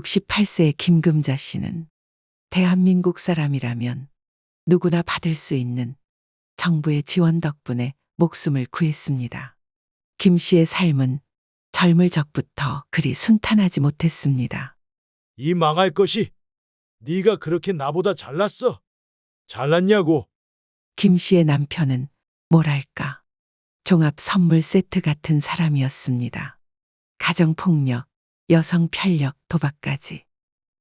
68세의 김금자 씨는 대한민국 사람이라면 누구나 받을 수 있는 정부의 지원 덕분에 목숨을 구했습니다. 김 씨의 삶은 젊을 적부터 그리 순탄하지 못했습니다. 이 망할 것이 네가 그렇게 나보다 잘났어. 잘났냐고. 김 씨의 남편은 뭐랄까 종합 선물 세트 같은 사람이었습니다. 가정폭력, 여성 편력, 도박까지.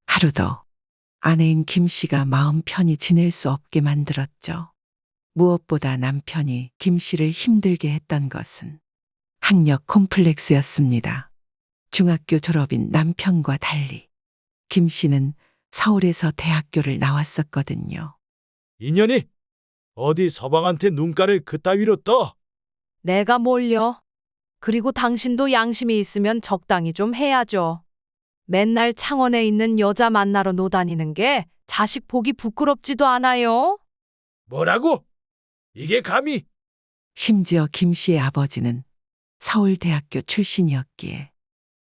하루도 아내인 김 씨가 마음 편히 지낼 수 없게 만들었죠. 무엇보다 남편이 김 씨를 힘들게 했던 것은 학력 콤플렉스였습니다. 중학교 졸업인 남편과 달리 김 씨는 서울에서 대학교를 나왔었거든요. 인연이 어디 서방한테 눈가를 그따위로 떠. 내가 뭘요? 그리고 당신도 양심이 있으면 적당히 좀 해야죠. 맨날 창원에 있는 여자 만나러 노다니는 게 자식 보기 부끄럽지도 않아요? 뭐라고? 이게 감히? 심지어 김 씨의 아버지는 서울대학교 출신이었기에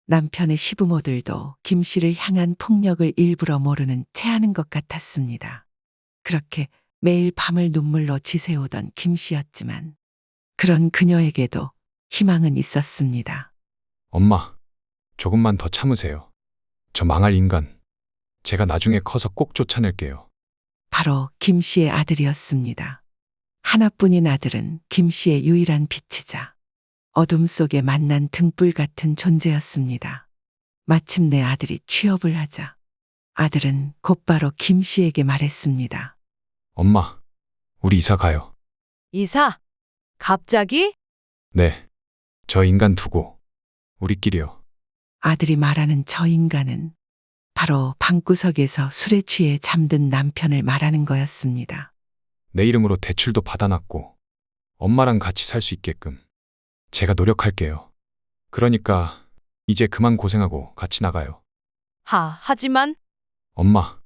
남편의 시부모들도 김 씨를 향한 폭력을 일부러 모르는 체하는 것 같았습니다. 그렇게 매일 밤을 눈물로 지새우던 김 씨였지만 그런 그녀에게도 희망은 있었습니다. 엄마, 조금만 더 참으세요. 저 망할 인간. 제가 나중에 커서 꼭 쫓아낼게요. 바로 김 씨의 아들이었습니다. 하나뿐인 아들은 김 씨의 유일한 빛이자 어둠 속에 만난 등불 같은 존재였습니다. 마침내 아들이 취업을 하자 아들은 곧바로 김 씨에게 말했습니다. 엄마, 우리 이사 가요. 이사? 갑자기? 네, 저 인간 두고 우리끼리요. 아들이 말하는 저 인간은 바로 방구석에서 술에 취해 잠든 남편을 말하는 거였습니다. 내 이름으로 대출도 받아놨고 엄마랑 같이 살 수 있게끔 제가 노력할게요. 그러니까 이제 그만 고생하고 같이 나가요. 하지만 엄마,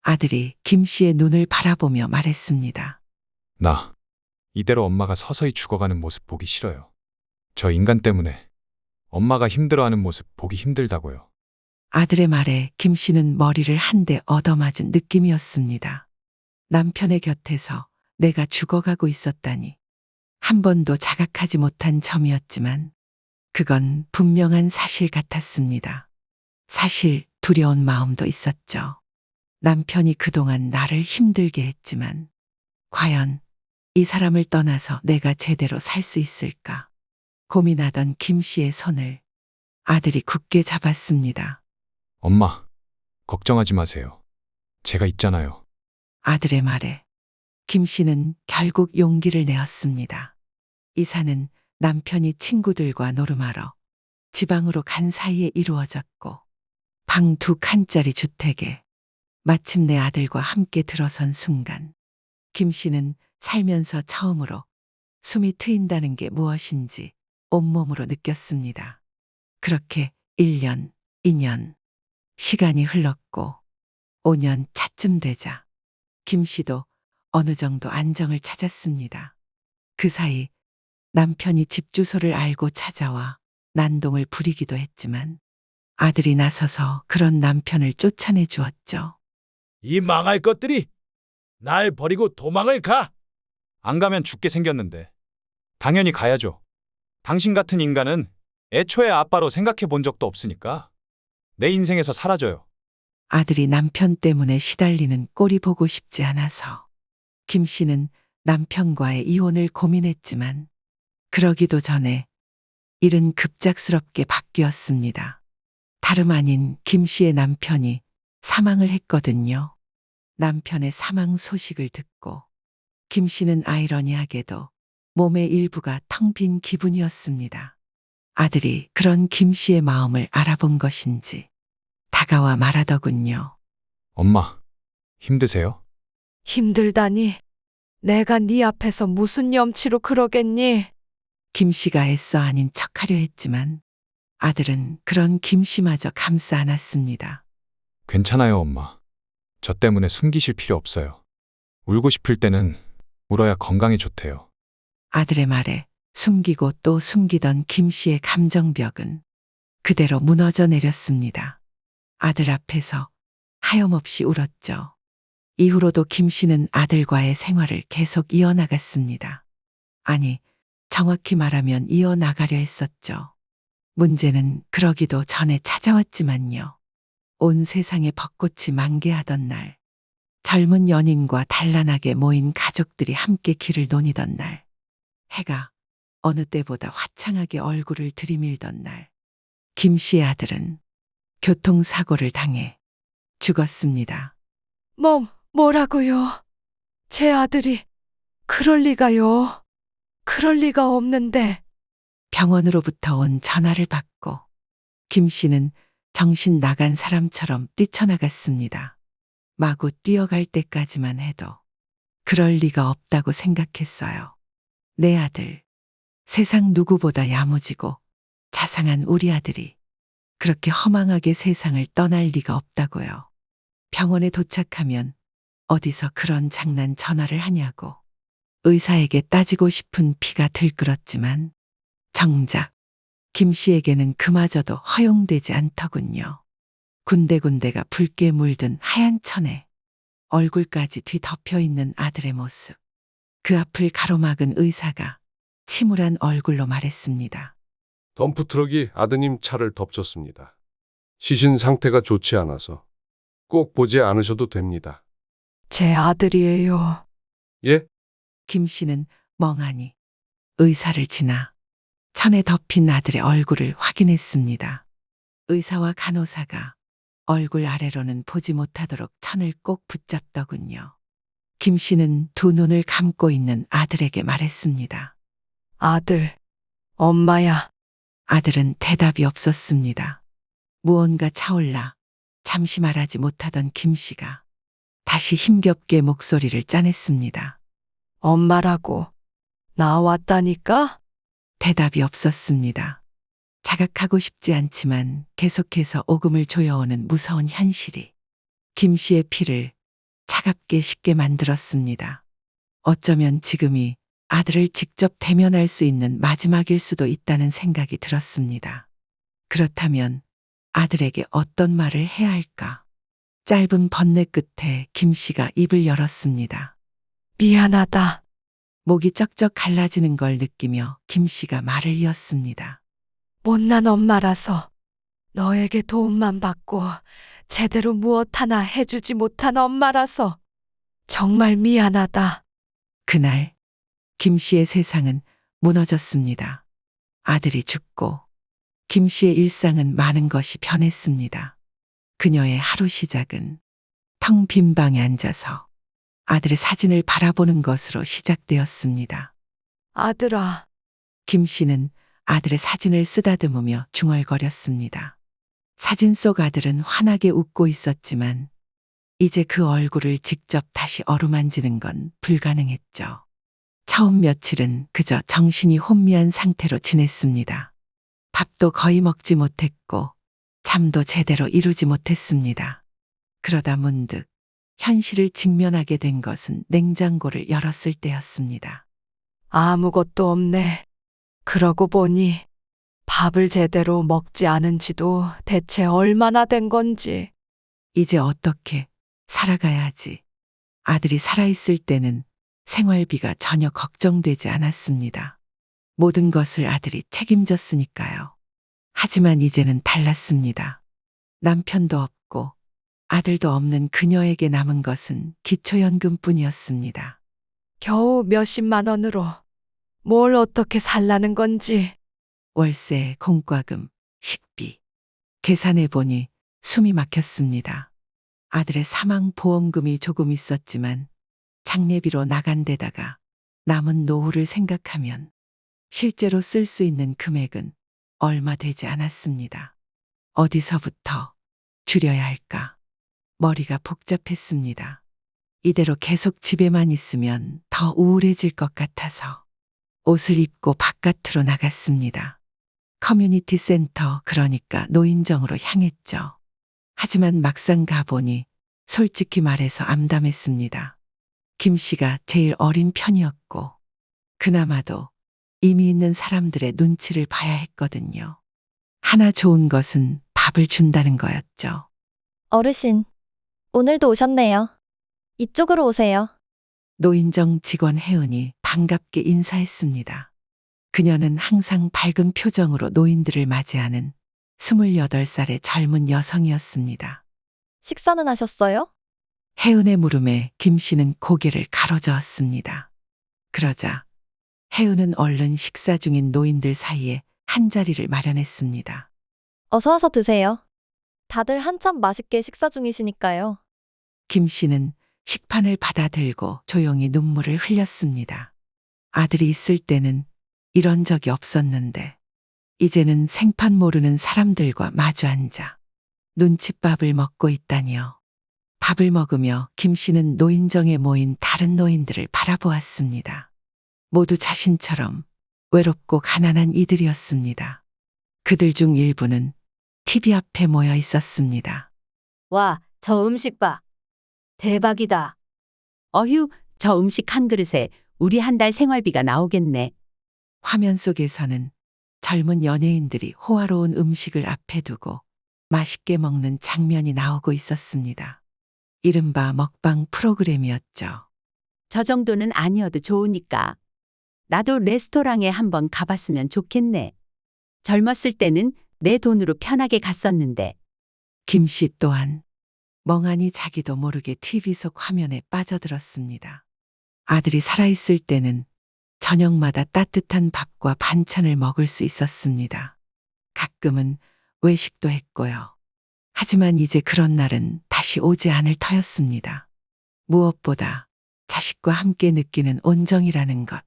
아들이 김 씨의 눈을 바라보며 말했습니다. 나 이대로 엄마가 서서히 죽어가는 모습 보기 싫어요. 저 인간 때문에 엄마가 힘들어하는 모습 보기 힘들다고요. 아들의 말에 김 씨는 머리를 한 대 얻어맞은 느낌이었습니다. 남편의 곁에서 내가 죽어가고 있었다니 한 번도 자각하지 못한 점이었지만 그건 분명한 사실 같았습니다. 사실 두려운 마음도 있었죠. 남편이 그동안 나를 힘들게 했지만 과연 이 사람을 떠나서 내가 제대로 살 수 있을까 고민하던 김 씨의 손을 아들이 굳게 잡았습니다. 엄마, 걱정하지 마세요. 제가 있잖아요. 아들의 말에 김 씨는 결국 용기를 내었습니다. 이사는 남편이 친구들과 노름하러 지방으로 간 사이에 이루어졌고 방 2칸짜리 주택에 마침내 아들과 함께 들어선 순간 김 씨는 살면서 처음으로 숨이 트인다는 게 무엇인지 온몸으로 느꼈습니다. 그렇게 1년, 2년, 시간이 흘렀고 5년 차쯤 되자 김 씨도 어느 정도 안정을 찾았습니다. 그 사이 남편이 집 주소를 알고 찾아와 난동을 부리기도 했지만 아들이 나서서 그런 남편을 쫓아내 주었죠. 이 망할 것들이 날 버리고 도망을 가. 안 가면 죽게 생겼는데. 당연히 가야죠. 당신 같은 인간은 애초에 아빠로 생각해 본 적도 없으니까 내 인생에서 사라져요. 아들이 남편 때문에 시달리는 꼴이 보고 싶지 않아서 김 씨는 남편과의 이혼을 고민했지만 그러기도 전에 일은 급작스럽게 바뀌었습니다. 다름 아닌 김 씨의 남편이 사망을 했거든요. 남편의 사망 소식을 듣고 김 씨는 아이러니하게도 몸의 일부가 텅 빈 기분이었습니다. 아들이 그런 김 씨의 마음을 알아본 것인지 다가와 말하더군요. 엄마, 힘드세요? 힘들다니. 내가 네 앞에서 무슨 염치로 그러겠니? 김 씨가 애써 아닌 척하려 했지만 아들은 그런 김 씨마저 감싸 안았습니다. 괜찮아요, 엄마. 저 때문에 숨기실 필요 없어요. 울고 싶을 때는 울어야 건강에 좋대요. 아들의 말에 숨기고 또 숨기던 김 씨의 감정벽은 그대로 무너져 내렸습니다. 아들 앞에서 하염없이 울었죠. 이후로도 김 씨는 아들과의 생활을 계속 이어나갔습니다. 아니, 정확히 말하면 이어나가려 했었죠. 문제는 그러기도 전에 찾아왔지만요. 온 세상에 벚꽃이 만개하던 날, 젊은 연인과 단란하게 모인 가족들이 함께 길을 노니던 날, 해가 어느 때보다 화창하게 얼굴을 들이밀던 날, 김 씨의 아들은 교통사고를 당해 죽었습니다. 뭐라고요? 제 아들이 그럴 리가요. 그럴 리가 없는데. 병원으로부터 온 전화를 받고 김 씨는 정신 나간 사람처럼 뛰쳐나갔습니다. 마구 뛰어갈 때까지만 해도 그럴 리가 없다고 생각했어요. 내 아들, 세상 누구보다 야무지고 자상한 우리 아들이 그렇게 허망하게 세상을 떠날 리가 없다고요. 병원에 도착하면 어디서 그런 장난 전화를 하냐고 의사에게 따지고 싶은 피가 들끓었지만 정작 김 씨에게는 그마저도 허용되지 않더군요. 군데군데가 붉게 물든 하얀 천에 얼굴까지 뒤덮여 있는 아들의 모습. 그 앞을 가로막은 의사가 침울한 얼굴로 말했습니다. 덤프트럭이 아드님 차를 덮쳤습니다. 시신 상태가 좋지 않아서 꼭 보지 않으셔도 됩니다. 제 아들이에요. 예? 김 씨는 멍하니 의사를 지나 천에 덮인 아들의 얼굴을 확인했습니다. 의사와 간호사가 얼굴 아래로는 보지 못하도록 천을 꼭 붙잡더군요. 김 씨는 두 눈을 감고 있는 아들에게 말했습니다. 아들, 엄마야. 아들은 대답이 없었습니다. 무언가 차올라 잠시 말하지 못하던 김 씨가 다시 힘겹게 목소리를 짜냈습니다. 엄마라고. 나왔다니까? 대답이 없었습니다. 자각하고 싶지 않지만 계속해서 오금을 조여오는 무서운 현실이 김 씨의 피를 차갑게 식게 만들었습니다. 어쩌면 지금이 아들을 직접 대면할 수 있는 마지막일 수도 있다는 생각이 들었습니다. 그렇다면 아들에게 어떤 말을 해야 할까? 짧은 번뇌 끝에 김 씨가 입을 열었습니다. 미안하다. 목이 쩍쩍 갈라지는 걸 느끼며 김 씨가 말을 이었습니다. 못난 엄마라서 너에게 도움만 받고 제대로 무엇 하나 해주지 못한 엄마라서 정말 미안하다. 그날 김 씨의 세상은 무너졌습니다. 아들이 죽고 김 씨의 일상은 많은 것이 변했습니다. 그녀의 하루 시작은 텅 빈 방에 앉아서 아들의 사진을 바라보는 것으로 시작되었습니다. 아들아, 김 씨는 아들의 사진을 쓰다듬으며 중얼거렸습니다. 사진 속 아들은 환하게 웃고 있었지만 이제 그 얼굴을 직접 다시 어루만지는 건 불가능했죠. 처음 며칠은 그저 정신이 혼미한 상태로 지냈습니다. 밥도 거의 먹지 못했고 잠도 제대로 이루지 못했습니다. 그러다 문득 현실을 직면하게 된 것은 냉장고를 열었을 때였습니다. 아무것도 없네. 그러고 보니 밥을 제대로 먹지 않은 지도 대체 얼마나 된 건지. 이제 어떻게 살아가야 하지? 아들이 살아있을 때는 생활비가 전혀 걱정되지 않았습니다. 모든 것을 아들이 책임졌으니까요. 하지만 이제는 달랐습니다. 남편도 없고 아들도 없는 그녀에게 남은 것은 기초연금뿐이었습니다. 겨우 몇십만 원으로 뭘 어떻게 살라는 건지. 월세, 공과금, 식비. 계산해보니 숨이 막혔습니다. 아들의 사망보험금이 조금 있었지만 장례비로 나간 데다가 남은 노후를 생각하면 실제로 쓸 수 있는 금액은 얼마 되지 않았습니다. 어디서부터 줄여야 할까? 머리가 복잡했습니다. 이대로 계속 집에만 있으면 더 우울해질 것 같아서 옷을 입고 바깥으로 나갔습니다. 커뮤니티 센터, 그러니까 노인정으로 향했죠. 하지만 막상 가보니 솔직히 말해서 암담했습니다. 김 씨가 제일 어린 편이었고 그나마도 이미 있는 사람들의 눈치를 봐야 했거든요. 하나 좋은 것은 밥을 준다는 거였죠. 어르신, 오늘도 오셨네요. 이쪽으로 오세요. 노인정 직원 혜은이 반갑게 인사했습니다. 그녀는 항상 밝은 표정으로 노인들을 맞이하는 28살의 젊은 여성이었습니다. 식사는 하셨어요? 혜은의 물음에 김 씨는 고개를 가로저었습니다. 그러자 혜은은 얼른 식사 중인 노인들 사이에 한 자리를 마련했습니다. 어서 와서 드세요. 다들 한참 맛있게 식사 중이시니까요. 김 씨는 식판을 받아들고 조용히 눈물을 흘렸습니다. 아들이 있을 때는 이런 적이 없었는데 이제는 생판 모르는 사람들과 마주 앉아 눈칫밥을 먹고 있다니요. 밥을 먹으며 김 씨는 노인정에 모인 다른 노인들을 바라보았습니다. 모두 자신처럼 외롭고 가난한 이들이었습니다. 그들 중 일부는 TV 앞에 모여 있었습니다. 와, 저 음식 봐. 대박이다. 어휴, 저 음식 한 그릇에 우리 한 달 생활비가 나오겠네. 화면 속에서는 젊은 연예인들이 호화로운 음식을 앞에 두고 맛있게 먹는 장면이 나오고 있었습니다. 이른바 먹방 프로그램이었죠. 저 정도는 아니어도 좋으니까. 나도 레스토랑에 한번 가봤으면 좋겠네. 젊었을 때는 내 돈으로 편하게 갔었는데. 김 씨 또한 멍하니 자기도 모르게 TV 속 화면에 빠져들었습니다. 아들이 살아있을 때는 저녁마다 따뜻한 밥과 반찬을 먹을 수 있었습니다. 가끔은 외식도 했고요. 하지만 이제 그런 날은 다시 오지 않을 터였습니다. 무엇보다 자식과 함께 느끼는 온정이라는 것,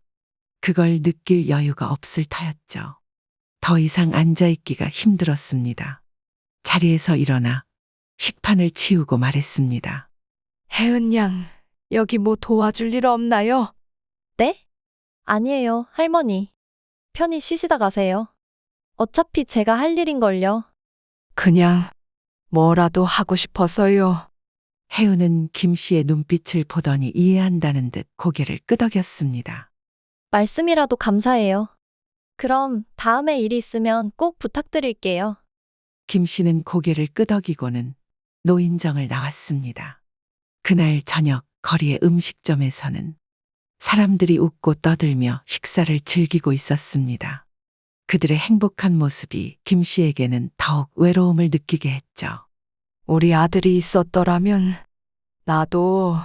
그걸 느낄 여유가 없을 터였죠. 더 이상 앉아있기가 힘들었습니다. 자리에서 일어나 식판을 치우고 말했습니다. 혜은 양, 여기 뭐 도와줄 일 없나요? 네? 아니에요, 할머니. 편히 쉬시다 가세요. 어차피 제가 할 일인걸요. 그냥 뭐라도 하고 싶어서요. 혜은은 김 씨의 눈빛을 보더니 이해한다는 듯 고개를 끄덕였습니다. 말씀이라도 감사해요. 그럼 다음에 일이 있으면 꼭 부탁드릴게요. 김 씨는 고개를 끄덕이고는 노인정을 나왔습니다. 그날 저녁 거리의 음식점에서는 사람들이 웃고 떠들며 식사를 즐기고 있었습니다. 그들의 행복한 모습이 김 씨에게는 더욱 외로움을 느끼게 했죠. 우리 아들이 있었더라면 나도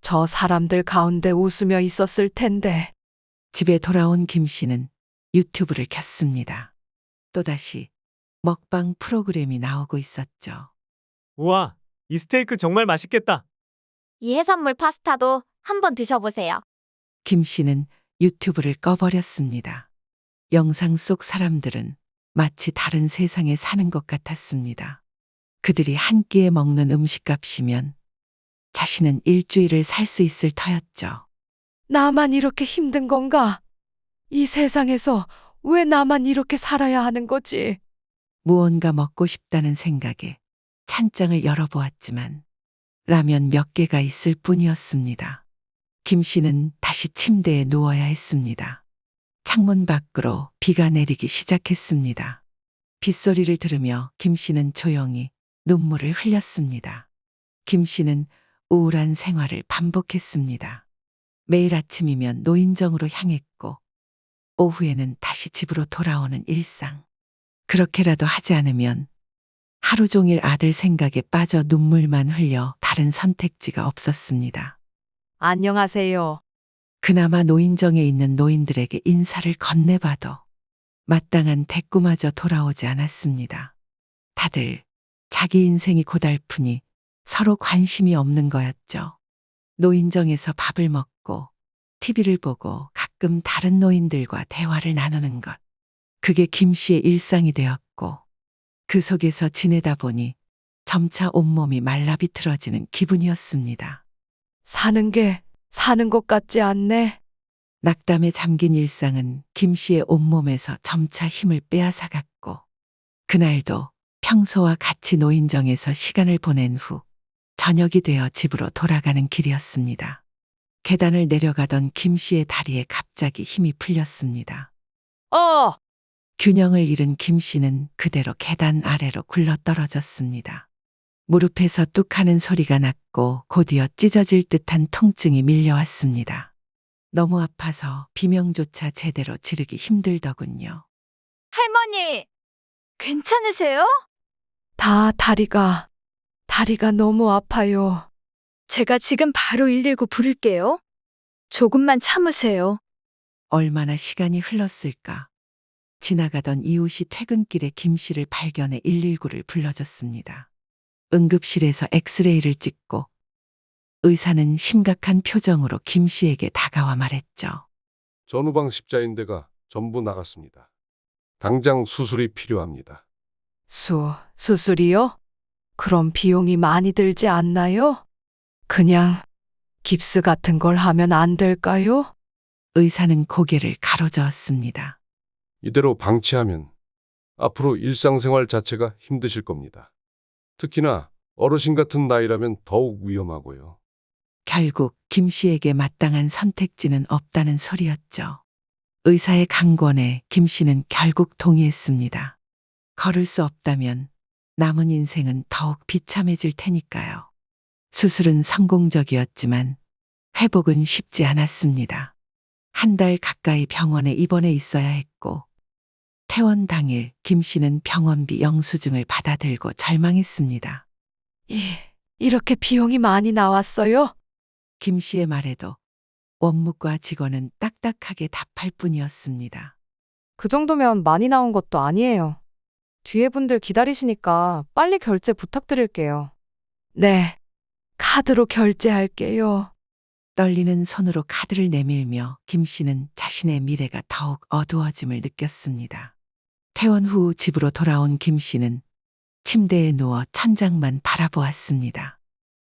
저 사람들 가운데 웃으며 있었을 텐데. 집에 돌아온 김 씨는 유튜브를 켰습니다. 또다시 먹방 프로그램이 나오고 있었죠. 우와, 이 스테이크 정말 맛있겠다. 이 해산물 파스타도 한번 드셔보세요. 김 씨는 유튜브를 꺼버렸습니다. 영상 속 사람들은 마치 다른 세상에 사는 것 같았습니다. 그들이 한 끼에 먹는 음식값이면 자신은 일주일을 살 수 있을 터였죠. 나만 이렇게 힘든 건가? 이 세상에서 왜 나만 이렇게 살아야 하는 거지? 무언가 먹고 싶다는 생각에 찬장을 열어보았지만 라면 몇 개가 있을 뿐이었습니다. 김 씨는 다시 침대에 누워야 했습니다. 창문 밖으로 비가 내리기 시작했습니다. 빗소리를 들으며 김 씨는 조용히 눈물을 흘렸습니다. 김 씨는 우울한 생활을 반복했습니다. 매일 아침이면 노인정으로 향했고 오후에는 다시 집으로 돌아오는 일상. 그렇게라도 하지 않으면 하루 종일 아들 생각에 빠져 눈물만 흘려 다른 선택지가 없었습니다. 안녕하세요. 그나마 노인정에 있는 노인들에게 인사를 건네봐도 마땅한 대꾸마저 돌아오지 않았습니다. 다들 자기 인생이 고달프니 서로 관심이 없는 거였죠. 노인정에서 밥을 먹고 TV를 보고 가끔 다른 노인들과 대화를 나누는 것. 그게 김 씨의 일상이 되었고 그 속에서 지내다 보니 점차 온몸이 말라비틀어지는 기분이었습니다. 사는 게 사는 것 같지 않네. 낙담에 잠긴 일상은 김 씨의 온몸에서 점차 힘을 빼앗아갔고 그날도 평소와 같이 노인정에서 시간을 보낸 후 저녁이 되어 집으로 돌아가는 길이었습니다. 계단을 내려가던 김 씨의 다리에 갑자기 힘이 풀렸습니다. 균형을 잃은 김 씨는 그대로 계단 아래로 굴러떨어졌습니다. 무릎에서 뚝 하는 소리가 났고 곧이어 찢어질 듯한 통증이 밀려왔습니다. 너무 아파서 비명조차 제대로 지르기 힘들더군요. 할머니, 괜찮으세요? 다리가 너무 아파요. 제가 지금 바로 119 부를게요. 조금만 참으세요. 얼마나 시간이 흘렀을까. 지나가던 이웃이 퇴근길에 김 씨를 발견해 119를 불러줬습니다. 응급실에서 엑스레이를 찍고 의사는 심각한 표정으로 김 씨에게 다가와 말했죠. 전후방 십자인대가 전부 나갔습니다. 당장 수술이 필요합니다. 수술이요? 그럼 비용이 많이 들지 않나요? 그냥 깁스 같은 걸 하면 안 될까요? 의사는 고개를 가로저었습니다. 이대로 방치하면 앞으로 일상생활 자체가 힘드실 겁니다. 특히나 어르신 같은 나이라면 더욱 위험하고요. 결국 김 씨에게 마땅한 선택지는 없다는 소리였죠. 의사의 강권에 김 씨는 결국 동의했습니다. 걸을 수 없다면 남은 인생은 더욱 비참해질 테니까요. 수술은 성공적이었지만 회복은 쉽지 않았습니다. 한 달 가까이 병원에 입원해 있어야 했고 퇴원 당일 김 씨는 병원비 영수증을 받아들고 절망했습니다. 이렇게 비용이 많이 나왔어요? 김 씨의 말에도 원무과 직원은 딱딱하게 답할 뿐이었습니다. 그 정도면 많이 나온 것도 아니에요. 뒤에 분들 기다리시니까 빨리 결제 부탁드릴게요. 네, 카드로 결제할게요. 떨리는 손으로 카드를 내밀며 김 씨는 자신의 미래가 더욱 어두워짐을 느꼈습니다. 퇴원 후 집으로 돌아온 김 씨는 침대에 누워 천장만 바라보았습니다.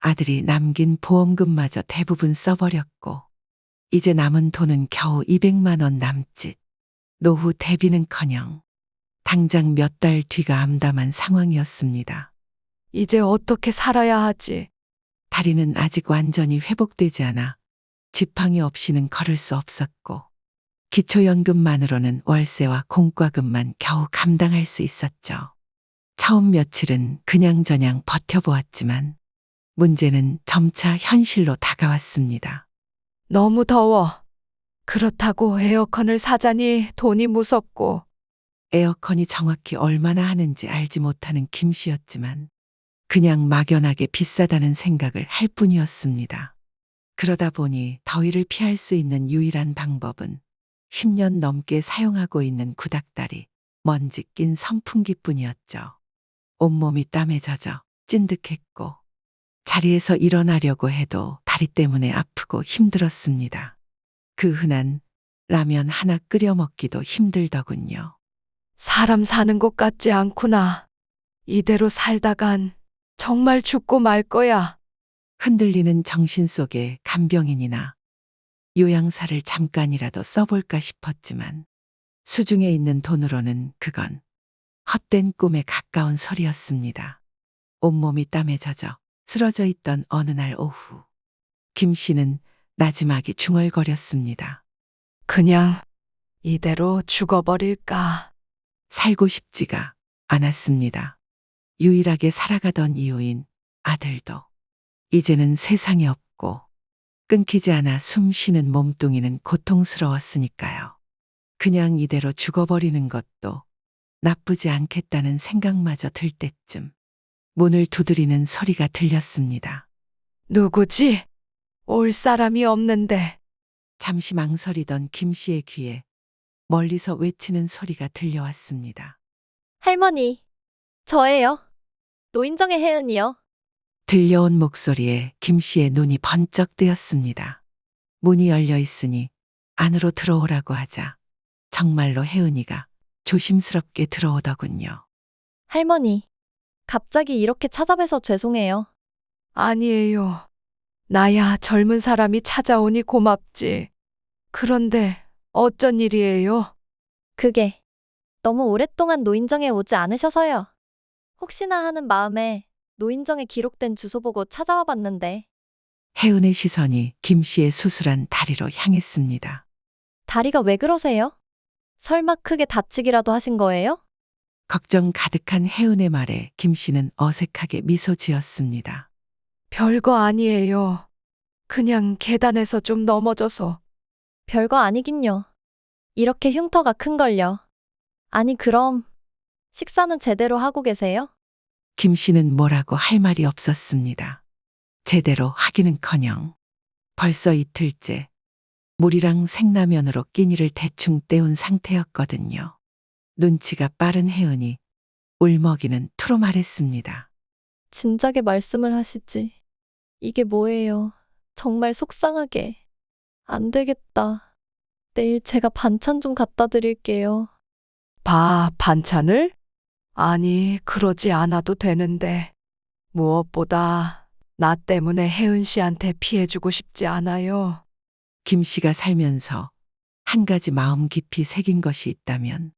아들이 남긴 보험금마저 대부분 써버렸고 이제 남은 돈은 겨우 200만 원 남짓. 노후 대비는커녕 당장 몇 달 뒤가 암담한 상황이었습니다. 이제 어떻게 살아야 하지? 다리는 아직 완전히 회복되지 않아 지팡이 없이는 걸을 수 없었고 기초연금만으로는 월세와 공과금만 겨우 감당할 수 있었죠. 처음 며칠은 그냥저냥 버텨보았지만 문제는 점차 현실로 다가왔습니다. 너무 더워. 그렇다고 에어컨을 사자니 돈이 무섭고. 에어컨이 정확히 얼마나 하는지 알지 못하는 김 씨였지만 그냥 막연하게 비싸다는 생각을 할 뿐이었습니다. 그러다 보니 더위를 피할 수 있는 유일한 방법은 10년 넘게 사용하고 있는 구닥다리, 먼지 낀 선풍기뿐이었죠. 온몸이 땀에 젖어 찐득했고 자리에서 일어나려고 해도 다리 때문에 아프고 힘들었습니다. 그 흔한 라면 하나 끓여 먹기도 힘들더군요. 사람 사는 것 같지 않구나. 이대로 살다간 정말 죽고 말 거야. 흔들리는 정신 속에 간병인이나 요양사를 잠깐이라도 써볼까 싶었지만 수중에 있는 돈으로는 그건 헛된 꿈에 가까운 소리였습니다. 온몸이 땀에 젖어 쓰러져 있던 어느 날 오후 김 씨는 나지막이 중얼거렸습니다. 그냥 이대로 죽어버릴까. 살고 싶지가 않았습니다. 유일하게 살아가던 이유인 아들도 이제는 세상에 없고 끊기지 않아 숨 쉬는 몸뚱이는 고통스러웠으니까요. 그냥 이대로 죽어버리는 것도 나쁘지 않겠다는 생각마저 들 때쯤 문을 두드리는 소리가 들렸습니다. 누구지? 올 사람이 없는데. 잠시 망설이던 김 씨의 귀에 멀리서 외치는 소리가 들려왔습니다. 할머니, 저예요. 노인정의 혜은이요. 들려온 목소리에 김 씨의 눈이 번쩍 뜨였습니다. 문이 열려 있으니 안으로 들어오라고 하자 정말로 혜은이가 조심스럽게 들어오더군요. 할머니, 갑자기 이렇게 찾아뵈서 죄송해요. 아니에요. 나야 젊은 사람이 찾아오니 고맙지. 그런데 어쩐 일이에요? 그게 너무 오랫동안 노인정에 오지 않으셔서요. 혹시나 하는 마음에 노인정에 기록된 주소 보고 찾아와 봤는데. 혜은의 시선이 김 씨의 수술한 다리로 향했습니다. 다리가 왜 그러세요? 설마 크게 다치기라도 하신 거예요? 걱정 가득한 혜은의 말에 김 씨는 어색하게 미소 지었습니다. 별거 아니에요. 그냥 계단에서 좀 넘어져서. 별거 아니긴요. 이렇게 흉터가 큰걸요. 아니, 그럼 식사는 제대로 하고 계세요? 김 씨는 뭐라고 할 말이 없었습니다. 제대로 하기는커녕 벌써 이틀째 물이랑 생라면으로 끼니를 대충 때운 상태였거든요. 눈치가 빠른 혜은이 울먹이는 투로 말했습니다. 진작에 말씀을 하시지. 이게 뭐예요? 정말 속상하게. 안 되겠다. 내일 제가 반찬 좀 갖다 드릴게요. 반찬을? 아니, 그러지 않아도 되는데. 무엇보다 나 때문에 혜은 씨한테 피해주고 싶지 않아요. 김 씨가 살면서 한 가지 마음 깊이 새긴 것이 있다면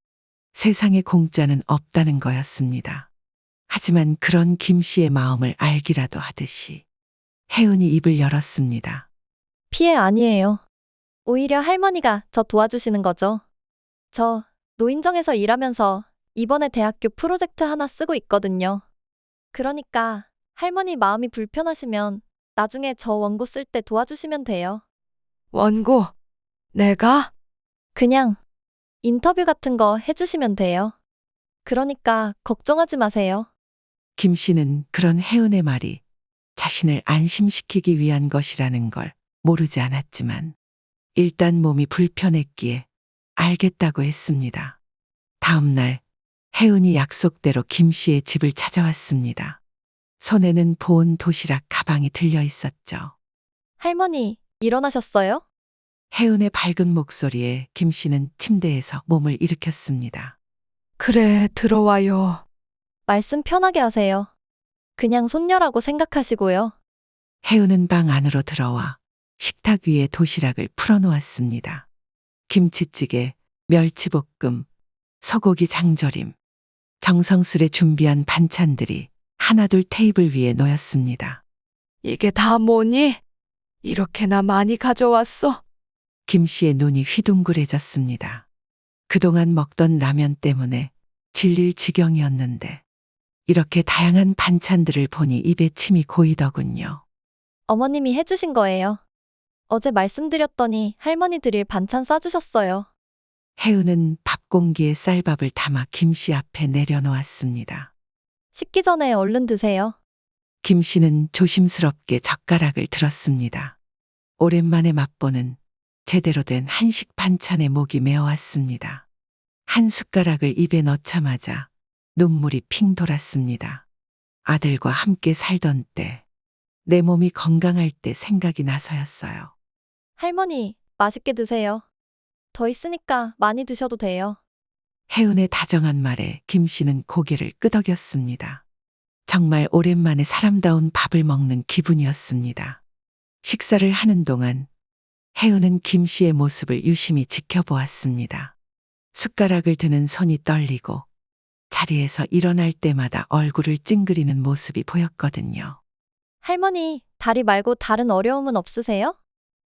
세상에 공짜는 없다는 거였습니다. 하지만 그런 김 씨의 마음을 알기라도 하듯이 혜은이 입을 열었습니다. 피해 아니에요. 오히려 할머니가 저 도와주시는 거죠. 저 노인정에서 일하면서 이번에 대학교 프로젝트 하나 쓰고 있거든요. 그러니까 할머니 마음이 불편하시면 나중에 저 원고 쓸 때 도와주시면 돼요. 원고, 내가? 그냥 인터뷰 같은 거 해주시면 돼요. 그러니까 걱정하지 마세요. 김 씨는 그런 혜은의 말이 자신을 안심시키기 위한 것이라는 걸 모르지 않았지만 일단 몸이 불편했기에 알겠다고 했습니다. 다음 날 혜은이 약속대로 김 씨의 집을 찾아왔습니다. 손에는 보온 도시락 가방이 들려 있었죠. 할머니, 일어나셨어요? 혜은의 밝은 목소리에 김 씨는 침대에서 몸을 일으켰습니다. 그래, 들어와요. 말씀 편하게 하세요. 그냥 손녀라고 생각하시고요. 혜은은 방 안으로 들어와 식탁 위에 도시락을 풀어놓았습니다. 김치찌개, 멸치볶음, 소고기 장조림, 정성스레 준비한 반찬들이 하나둘 테이블 위에 놓였습니다. 이게 다 뭐니? 이렇게나 많이 가져왔어? 김 씨의 눈이 휘둥그레졌습니다. 그동안 먹던 라면 때문에 질릴 지경이었는데 이렇게 다양한 반찬들을 보니 입에 침이 고이더군요. 어머님이 해주신 거예요. 어제 말씀드렸더니 할머니 드릴 반찬 싸주셨어요. 혜은은 밥 공기에 쌀밥을 담아 김 씨 앞에 내려놓았습니다. 식기 전에 얼른 드세요. 김 씨는 조심스럽게 젓가락을 들었습니다. 오랜만에 맛보는 제대로 된 한식 반찬에 목이 메어왔습니다. 한 숟가락을 입에 넣자마자 눈물이 핑 돌았습니다. 아들과 함께 살던 때, 내 몸이 건강할 때 생각이 나서였어요. 할머니, 맛있게 드세요. 더 있으니까 많이 드셔도 돼요. 혜은의 다정한 말에 김 씨는 고개를 끄덕였습니다. 정말 오랜만에 사람다운 밥을 먹는 기분이었습니다. 식사를 하는 동안 혜은은 김 씨의 모습을 유심히 지켜보았습니다. 숟가락을 드는 손이 떨리고 자리에서 일어날 때마다 얼굴을 찡그리는 모습이 보였거든요. 할머니, 다리 말고 다른 어려움은 없으세요?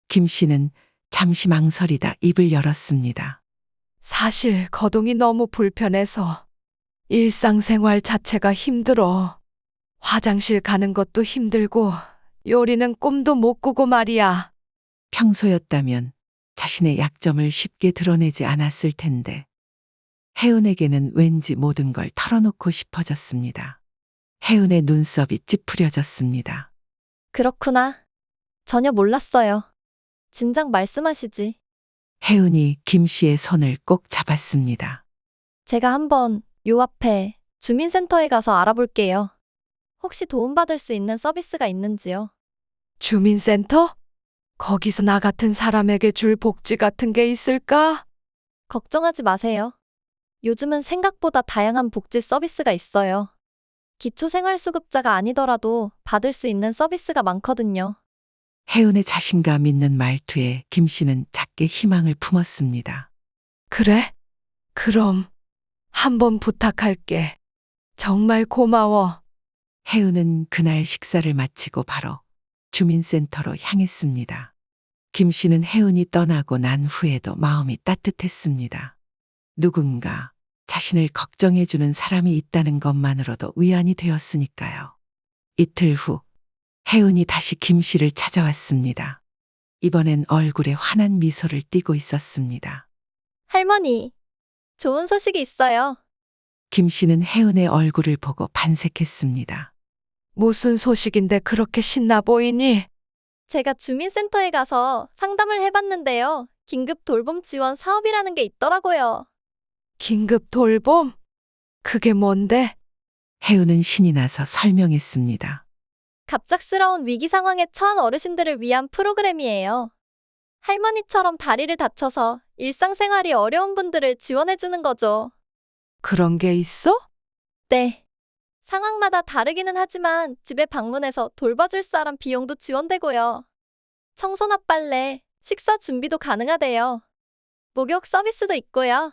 김 씨는 잠시 망설이다 입을 열었습니다. 사실 거동이 너무 불편해서 일상생활 자체가 힘들어. 화장실 가는 것도 힘들고 요리는 꿈도 못 꾸고 말이야. 평소였다면 자신의 약점을 쉽게 드러내지 않았을 텐데 혜은에게는 왠지 모든 걸 털어놓고 싶어졌습니다. 혜은의 눈썹이 찌푸려졌습니다. 그렇구나. 전혀 몰랐어요. 진작 말씀하시지. 혜은이 김 씨의 손을 꼭 잡았습니다. 제가 한번 요 앞에 주민센터에 가서 알아볼게요. 혹시 도움받을 수 있는 서비스가 있는지요? 주민센터? 거기서 나 같은 사람에게 줄 복지 같은 게 있을까? 걱정하지 마세요. 요즘은 생각보다 다양한 복지 서비스가 있어요. 기초생활수급자가 아니더라도 받을 수 있는 서비스가 많거든요. 혜은의 자신감 있는 말투에 김 씨는 작게 희망을 품었습니다. 그래? 그럼 한번 부탁할게. 정말 고마워. 혜은은 그날 식사를 마치고 바로 주민센터로 향했습니다. 김 씨는 혜은이 떠나고 난 후에도 마음이 따뜻했습니다. 누군가 자신을 걱정해주는 사람이 있다는 것만으로도 위안이 되었으니까요. 이틀 후, 혜은이 다시 김 씨를 찾아왔습니다. 이번엔 얼굴에 환한 미소를 띠고 있었습니다. 할머니, 좋은 소식이 있어요. 김 씨는 혜은의 얼굴을 보고 반색했습니다. 무슨 소식인데 그렇게 신나 보이니? 제가 주민센터에 가서 상담을 해봤는데요. 긴급 돌봄 지원 사업이라는 게 있더라고요. 긴급 돌봄? 그게 뭔데? 혜은은 신이 나서 설명했습니다. 갑작스러운 위기 상황에 처한 어르신들을 위한 프로그램이에요. 할머니처럼 다리를 다쳐서 일상생활이 어려운 분들을 지원해주는 거죠. 그런 게 있어? 네. 상황마다 다르기는 하지만 집에 방문해서 돌봐줄 사람 비용도 지원되고요. 청소나 빨래, 식사 준비도 가능하대요. 목욕 서비스도 있고요.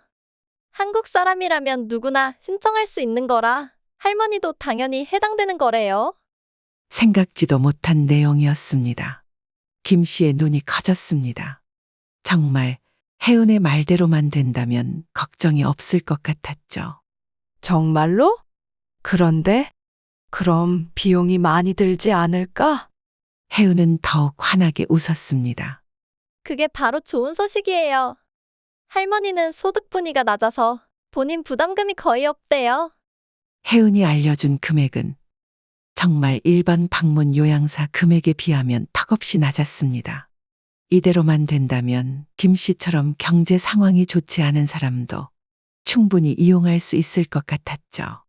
한국 사람이라면 누구나 신청할 수 있는 거라 할머니도 당연히 해당되는 거래요. 생각지도 못한 내용이었습니다. 김 씨의 눈이 커졌습니다. 정말 혜은의 말대로만 된다면 걱정이 없을 것 같았죠. 정말로? 그런데? 그럼 비용이 많이 들지 않을까? 혜은은 더욱 환하게 웃었습니다. 그게 바로 좋은 소식이에요. 할머니는 소득 분위가 낮아서 본인 부담금이 거의 없대요. 혜은이 알려준 금액은 정말 일반 방문 요양사 금액에 비하면 턱없이 낮았습니다. 이대로만 된다면 김 씨처럼 경제 상황이 좋지 않은 사람도 충분히 이용할 수 있을 것 같았죠.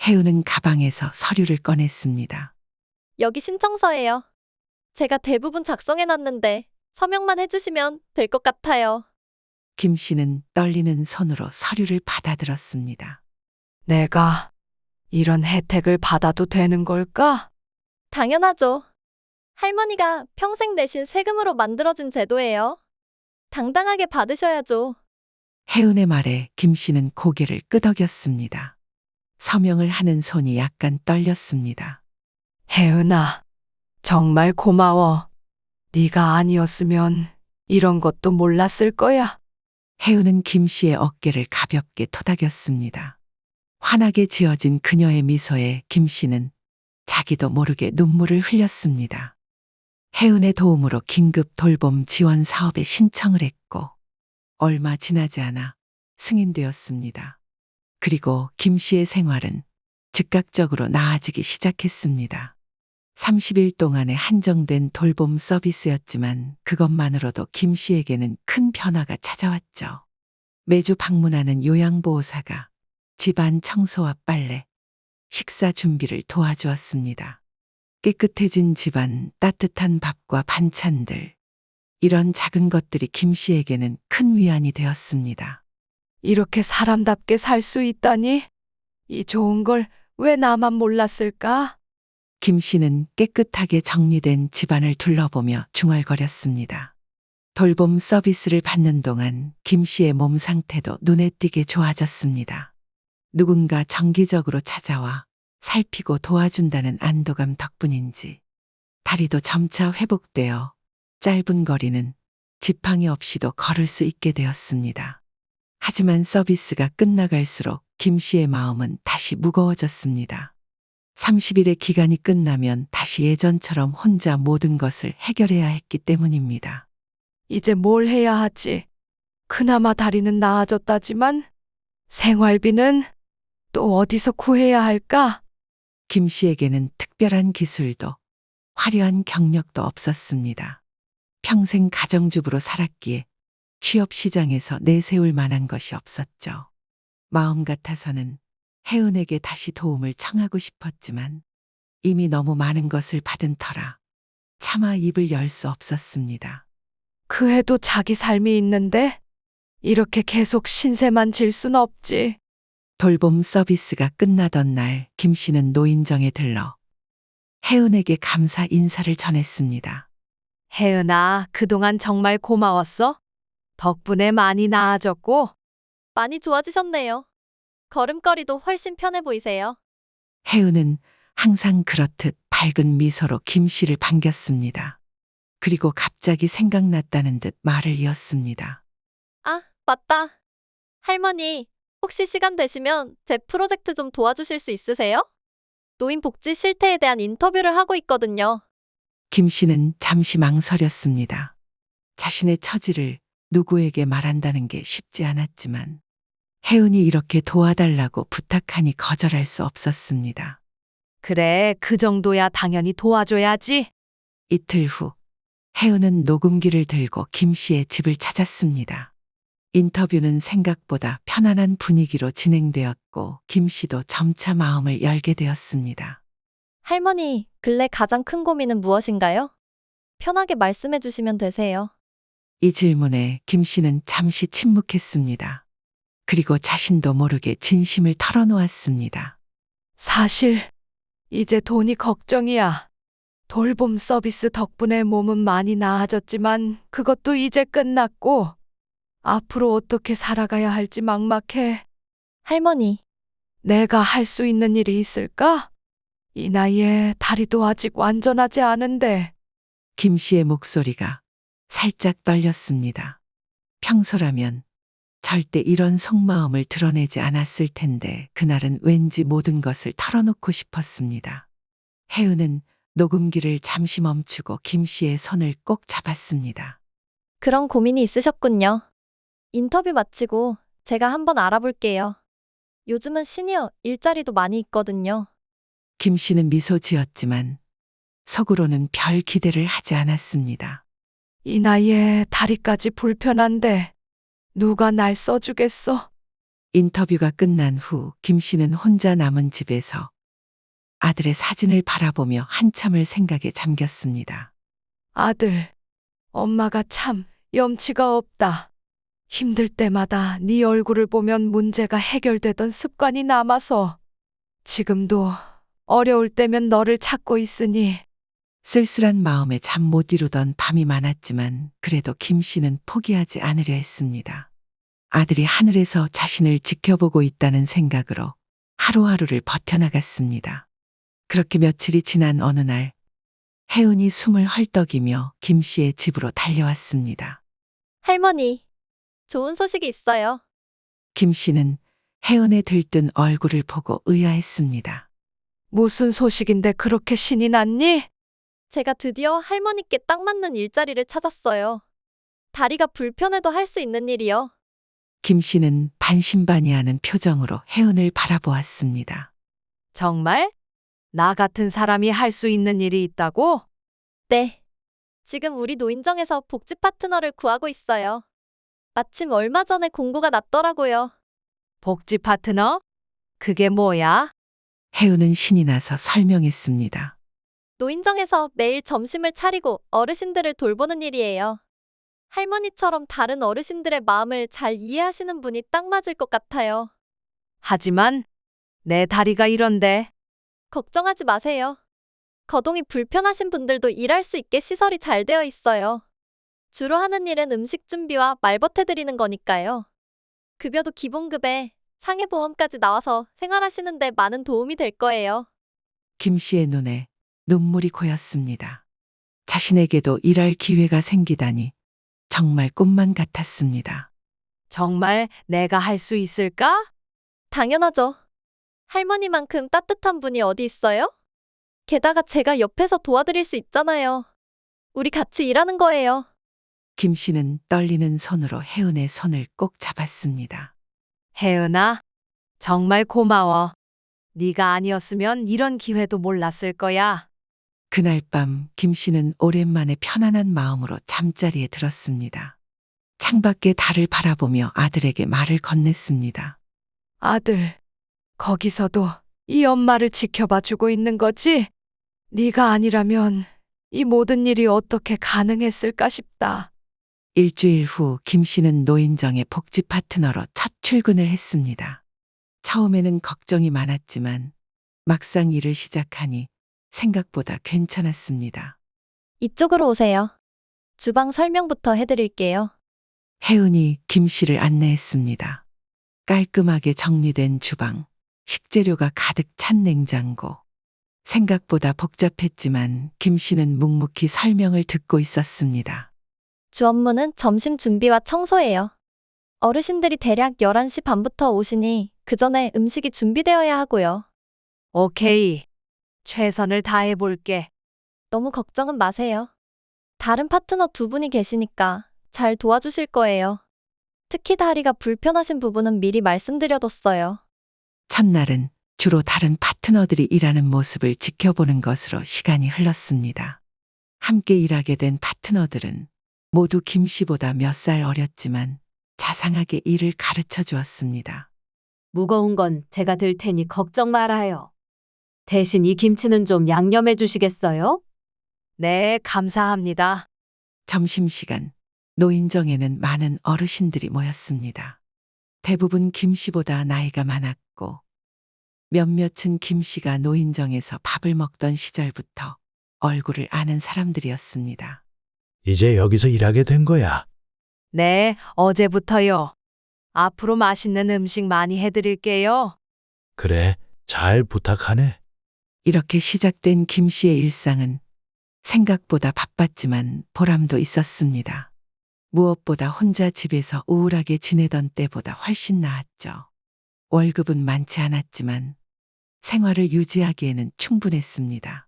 혜은은 가방에서 서류를 꺼냈습니다. 여기 신청서예요. 제가 대부분 작성해놨는데 서명만 해주시면 될 것 같아요. 김 씨는 떨리는 손으로 서류를 받아들었습니다. 내가 이런 혜택을 받아도 되는 걸까? 당연하죠. 할머니가 평생 내신 세금으로 만들어진 제도예요. 당당하게 받으셔야죠. 혜은의 말에 김 씨는 고개를 끄덕였습니다. 서명을 하는 손이 약간 떨렸습니다. 혜은아, 정말 고마워. 네가 아니었으면 이런 것도 몰랐을 거야. 혜은은 김 씨의 어깨를 가볍게 토닥였습니다. 환하게 지어진 그녀의 미소에 김 씨는 자기도 모르게 눈물을 흘렸습니다. 혜은의 도움으로 긴급 돌봄 지원 사업에 신청을 했고 얼마 지나지 않아 승인되었습니다. 그리고 김 씨의 생활은 즉각적으로 나아지기 시작했습니다. 30일 동안의 한정된 돌봄 서비스였지만 그것만으로도 김 씨에게는 큰 변화가 찾아왔죠. 매주 방문하는 요양보호사가 집안 청소와 빨래, 식사 준비를 도와주었습니다. 깨끗해진 집안, 따뜻한 밥과 반찬들. 이런 작은 것들이 김 씨에게는 큰 위안이 되었습니다. 이렇게 사람답게 살 수 있다니? 이 좋은 걸 왜 나만 몰랐을까? 김 씨는 깨끗하게 정리된 집안을 둘러보며 중얼거렸습니다. 돌봄 서비스를 받는 동안 김 씨의 몸 상태도 눈에 띄게 좋아졌습니다. 누군가 정기적으로 찾아와 살피고 도와준다는 안도감 덕분인지 다리도 점차 회복되어 짧은 거리는 지팡이 없이도 걸을 수 있게 되었습니다. 하지만 서비스가 끝나갈수록 김 씨의 마음은 다시 무거워졌습니다. 30일의 기간이 끝나면 다시 예전처럼 혼자 모든 것을 해결해야 했기 때문입니다. 이제 뭘 해야 하지? 그나마 다리는 나아졌다지만 생활비는 또 어디서 구해야 할까? 김 씨에게는 특별한 기술도 화려한 경력도 없었습니다. 평생 가정주부로 살았기에 취업 시장에서 내세울 만한 것이 없었죠. 마음 같아서는 혜은에게 다시 도움을 청하고 싶었지만 이미 너무 많은 것을 받은 터라 차마 입을 열 수 없었습니다. 그 애도 자기 삶이 있는데 이렇게 계속 신세만 질 순 없지. 돌봄 서비스가 끝나던 날 김 씨는 노인정에 들러 혜은에게 감사 인사를 전했습니다. 혜은아, 그동안 정말 고마웠어. 덕분에 많이 나아졌고. 많이 좋아지셨네요. 걸음걸이도 훨씬 편해 보이세요. 혜은은 항상 그렇듯 밝은 미소로 김 씨를 반겼습니다. 그리고 갑자기 생각났다는 듯 말을 이었습니다. 아, 맞다. 할머니, 혹시 시간 되시면 제 프로젝트 좀 도와주실 수 있으세요? 노인 복지 실태에 대한 인터뷰를 하고 있거든요. 김 씨는 잠시 망설였습니다. 자신의 처지를 누구에게 말한다는 게 쉽지 않았지만 혜은이 이렇게 도와달라고 부탁하니 거절할 수 없었습니다. 그래, 그 정도야 당연히 도와줘야지. 이틀 후 혜은은 녹음기를 들고 김 씨의 집을 찾았습니다. 인터뷰는 생각보다 편안한 분위기로 진행되었고 김 씨도 점차 마음을 열게 되었습니다. 할머니, 근래 가장 큰 고민은 무엇인가요? 편하게 말씀해 주시면 되세요. 이 질문에 김 씨는 잠시 침묵했습니다. 그리고 자신도 모르게 진심을 털어놓았습니다. 사실 이제 돈이 걱정이야. 돌봄 서비스 덕분에 몸은 많이 나아졌지만 그것도 이제 끝났고 앞으로 어떻게 살아가야 할지 막막해. 할머니, 내가 할 수 있는 일이 있을까? 이 나이에 다리도 아직 완전하지 않은데. 김 씨의 목소리가 살짝 떨렸습니다. 평소라면 절대 이런 속마음을 드러내지 않았을 텐데 그날은 왠지 모든 것을 털어놓고 싶었습니다. 혜은은 녹음기를 잠시 멈추고 김 씨의 손을 꼭 잡았습니다. 그런 고민이 있으셨군요. 인터뷰 마치고 제가 한번 알아볼게요. 요즘은 시니어 일자리도 많이 있거든요. 김 씨는 미소 지었지만 속으로는 별 기대를 하지 않았습니다. 이 나이에 다리까지 불편한데 누가 날 써주겠어? 인터뷰가 끝난 후 김 씨는 혼자 남은 집에서 아들의 사진을 바라보며 한참을 생각에 잠겼습니다. 아들, 엄마가 참 염치가 없다. 힘들 때마다 네 얼굴을 보면 문제가 해결되던 습관이 남아서 지금도 어려울 때면 너를 찾고 있으니 쓸쓸한 마음에 잠 못 이루던 밤이 많았지만 그래도 김 씨는 포기하지 않으려 했습니다. 아들이 하늘에서 자신을 지켜보고 있다는 생각으로 하루하루를 버텨나갔습니다. 그렇게 며칠이 지난 어느 날 혜은이 숨을 헐떡이며 김 씨의 집으로 달려왔습니다. 할머니, 좋은 소식이 있어요. 김 씨는 혜은의 들뜬 얼굴을 보고 의아했습니다. 무슨 소식인데 그렇게 신이 났니? 제가 드디어 할머니께 딱 맞는 일자리를 찾았어요. 다리가 불편해도 할 수 있는 일이요. 김 씨는 반신반의하는 표정으로 혜은을 바라보았습니다. 정말? 나 같은 사람이 할 수 있는 일이 있다고? 네. 지금 우리 노인정에서 복지 파트너를 구하고 있어요. 마침 얼마 전에 공고가 났더라고요. 복지 파트너? 그게 뭐야? 혜은은 신이 나서 설명했습니다. 노인정에서 매일 점심을 차리고 어르신들을 돌보는 일이에요. 할머니처럼 다른 어르신들의 마음을 잘 이해하시는 분이 딱 맞을 것 같아요. 하지만 내 다리가 이런데. 걱정하지 마세요. 거동이 불편하신 분들도 일할 수 있게 시설이 잘 되어 있어요. 주로 하는 일은 음식 준비와 말벗해드리는 거니까요. 급여도 기본급에 상해보험까지 나와서 생활하시는데 많은 도움이 될 거예요. 김 씨의 눈에 눈물이 고였습니다. 자신에게도 일할 기회가 생기다니 정말 꿈만 같았습니다. 정말 내가 할 수 있을까? 당연하죠. 할머니만큼 따뜻한 분이 어디 있어요? 게다가 제가 옆에서 도와드릴 수 있잖아요. 우리 같이 일하는 거예요. 김 씨는 떨리는 손으로 혜은의 손을 꼭 잡았습니다. 혜은아, 정말 고마워. 네가 아니었으면 이런 기회도 몰랐을 거야. 그날 밤 김 씨는 오랜만에 편안한 마음으로 잠자리에 들었습니다. 창밖의 달을 바라보며 아들에게 말을 건넸습니다. 아들, 거기서도 이 엄마를 지켜봐 주고 있는 거지? 네가 아니라면 이 모든 일이 어떻게 가능했을까 싶다. 일주일 후 김 씨는 노인정의 복지 파트너로 첫 출근을 했습니다. 처음에는 걱정이 많았지만 막상 일을 시작하니 생각보다 괜찮았습니다. 이쪽으로 오세요. 주방 설명부터 해드릴게요. 혜은이 김 씨를 안내했습니다. 깔끔하게 정리된 주방, 식재료가 가득 찬 냉장고. 생각보다 복잡했지만 김 씨는 묵묵히 설명을 듣고 있었습니다. 주 업무는 점심 준비와 청소예요. 어르신들이 대략 11시 반부터 오시니 그 전에 음식이 준비되어야 하고요. 오케이. 최선을 다해 볼게. 너무 걱정은 마세요. 다른 파트너 두 분이 계시니까 잘 도와주실 거예요. 특히 다리가 불편하신 부분은 미리 말씀드려뒀어요. 첫날은 주로 다른 파트너들이 일하는 모습을 지켜보는 것으로 시간이 흘렀습니다. 함께 일하게 된 파트너들은 모두 김 씨보다 몇 살 어렸지만 자상하게 일을 가르쳐 주었습니다. 무거운 건 제가 들 테니 걱정 말아요. 대신 이 김치는 좀 양념해 주시겠어요? 네, 감사합니다. 점심시간, 노인정에는 많은 어르신들이 모였습니다. 대부분 김 씨보다 나이가 많았고 몇몇은 김 씨가 노인정에서 밥을 먹던 시절부터 얼굴을 아는 사람들이었습니다. 이제 여기서 일하게 된 거야. 네, 어제부터요. 앞으로 맛있는 음식 많이 해드릴게요. 그래, 잘 부탁하네. 이렇게 시작된 김 씨의 일상은 생각보다 바빴지만 보람도 있었습니다. 무엇보다 혼자 집에서 우울하게 지내던 때보다 훨씬 나았죠. 월급은 많지 않았지만 생활을 유지하기에는 충분했습니다.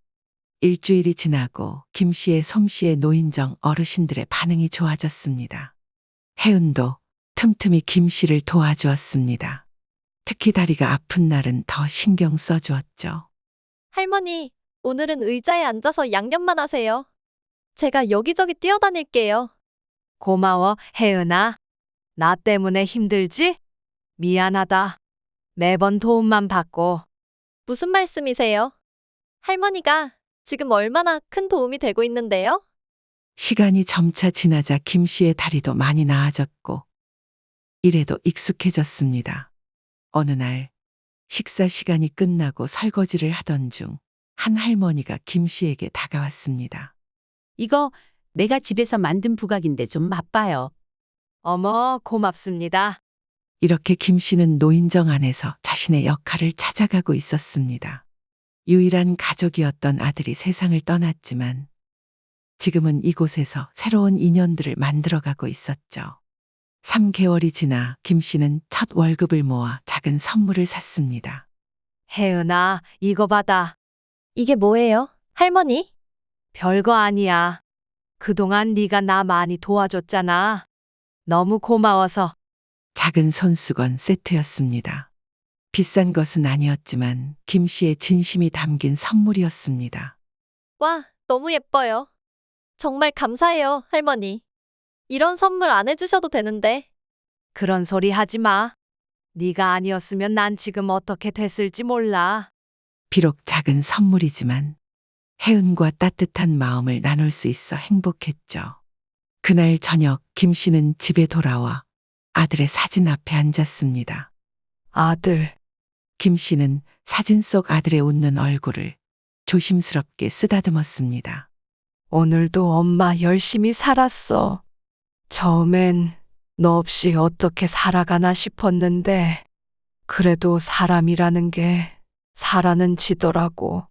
일주일이 지나고 김 씨의 솜씨에 노인정 어르신들의 반응이 좋아졌습니다. 혜은도 틈틈이 김 씨를 도와주었습니다. 특히 다리가 아픈 날은 더 신경 써주었죠. 할머니, 오늘은 의자에 앉아서 양념만 하세요. 제가 여기저기 뛰어다닐게요. 고마워, 혜은아. 나 때문에 힘들지? 미안하다. 매번 도움만 받고. 무슨 말씀이세요? 할머니가 지금 얼마나 큰 도움이 되고 있는데요? 시간이 점차 지나자 김 씨의 다리도 많이 나아졌고 일에도 익숙해졌습니다. 어느 날 식사 시간이 끝나고 설거지를 하던 중 한 할머니가 김 씨에게 다가왔습니다. 이거 내가 집에서 만든 부각인데 좀 맛봐요. 어머, 고맙습니다. 이렇게 김 씨는 노인정 안에서 자신의 역할을 찾아가고 있었습니다. 유일한 가족이었던 아들이 세상을 떠났지만 지금은 이곳에서 새로운 인연들을 만들어가고 있었죠. 3개월이 지나 김 씨는 첫 월급을 모아 작은 선물을 샀습니다. 혜은아, 이거 받아. 이게 뭐예요? 할머니? 별거 아니야. 그동안 네가 나 많이 도와줬잖아. 너무 고마워서. 작은 손수건 세트였습니다. 비싼 것은 아니었지만 김 씨의 진심이 담긴 선물이었습니다. 와, 너무 예뻐요. 정말 감사해요, 할머니. 이런 선물 안 해주셔도 되는데. 그런 소리 하지 마. 네가 아니었으면 난 지금 어떻게 됐을지 몰라. 비록 작은 선물이지만 혜은과 따뜻한 마음을 나눌 수 있어 행복했죠. 그날 저녁 김 씨는 집에 돌아와 아들의 사진 앞에 앉았습니다. 아들, 김 씨는 사진 속 아들의 웃는 얼굴을 조심스럽게 쓰다듬었습니다. 오늘도 엄마 열심히 살았어. 처음엔 너 없이 어떻게 살아가나 싶었는데, 그래도 사람이라는 게 살아는 지더라고.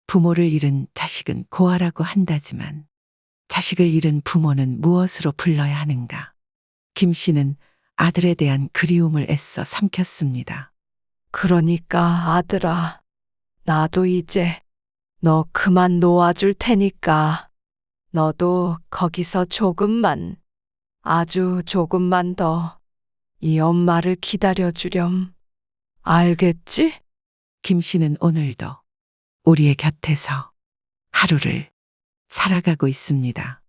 부모를 잃은 자식은 고아라고 한다지만 자식을 잃은 부모는 무엇으로 불러야 하는가? 김 씨는 아들에 대한 그리움을 애써 삼켰습니다. 그러니까 아들아, 나도 이제 너 그만 놓아줄 테니까 너도 거기서 조금만, 아주 조금만 더 이 엄마를 기다려주렴. 알겠지? 김 씨는 오늘도 우리의 곁에서 하루를 살아가고 있습니다.